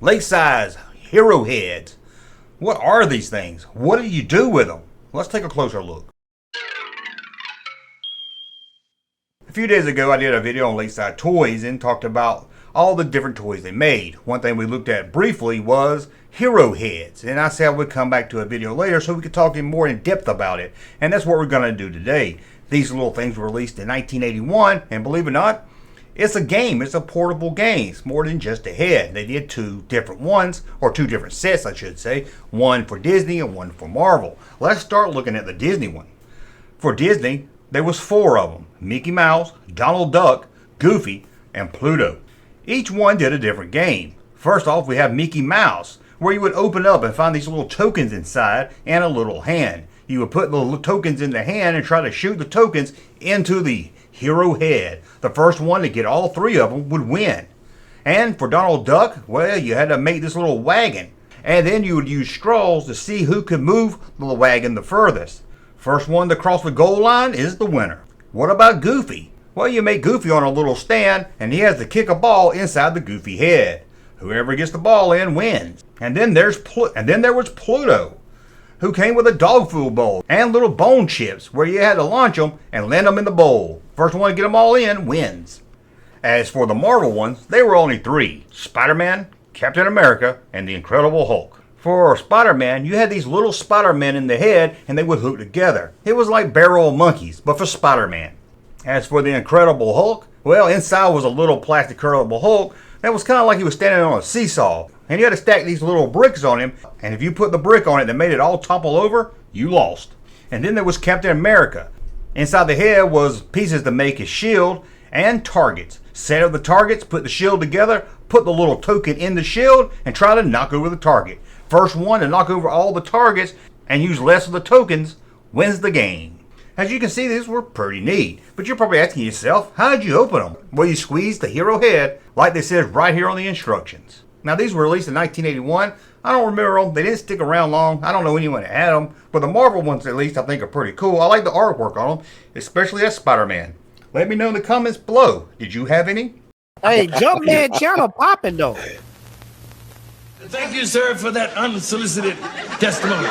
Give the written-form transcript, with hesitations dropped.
Lake-size hero heads. What are these things? What do you do with them? Let's take a closer look. A few days ago I did a video on Lakeside Toys and talked about all the different toys they made. One thing we looked at briefly was hero heads, and I said I would come back to a video later so we could talk more in depth about it, and that's what we're going to do today. These little things were released in 1981, and believe it or not, it's a game. It's a portable game. It's more than just a head. They did two different ones, or two different sets I should say, one for Disney and one for Marvel. Let's start looking at the Disney one. For Disney, there was 4 of them: Mickey Mouse, Donald Duck, Goofy, and Pluto. Each one did a different game. First off, we have Mickey Mouse, where you would open up and find these little tokens inside and a little hand. You would put the little tokens in the hand and try to shoot the tokens into the hero head. The first one to get all 3 of them would win. And for Donald Duck, well, you had to make this little wagon. And then you would use straws to see who could move the wagon the furthest. First one to cross the goal line is the winner. What about Goofy? Well, you make Goofy on a little stand, and he has to kick a ball inside the Goofy head. Whoever gets the ball in wins. And then there was Pluto, who came with a dog food bowl and little bone chips, where you had to launch them and land them in the bowl. First one to get them all in wins. As for the Marvel ones, they were only 3: Spider-Man, Captain America, and the Incredible Hulk. For Spider-Man, you had these little Spider-Men in the head, and they would hook together. It was like barrel of monkeys, but for Spider-Man. As for the Incredible Hulk, well, inside was a little plastic Incredible Hulk that was kind of like he was standing on a seesaw. And you had to stack these little bricks on him, and if you put the brick on it that made it all topple over, you lost. And then there was Captain America. Inside the head was pieces to make his shield and targets. Set up the targets, put the shield together, put the little token in the shield, and try to knock over the target. First one to knock over all the targets and use less of the tokens wins the game. As you can see, these were pretty neat, but you're probably asking yourself, how did you open them? Well, you squeeze the hero head like they said right here on the instructions. Now, these were released in 1981. I don't remember them. They didn't stick around long. I don't know anyone that had them, but the Marvel ones at least I think are pretty cool. I like the artwork on them, especially as Spider-Man. Let me know in the comments below. Did you have any? Hey, Junkman channel popping though. Thank you, sir, for that unsolicited testimony.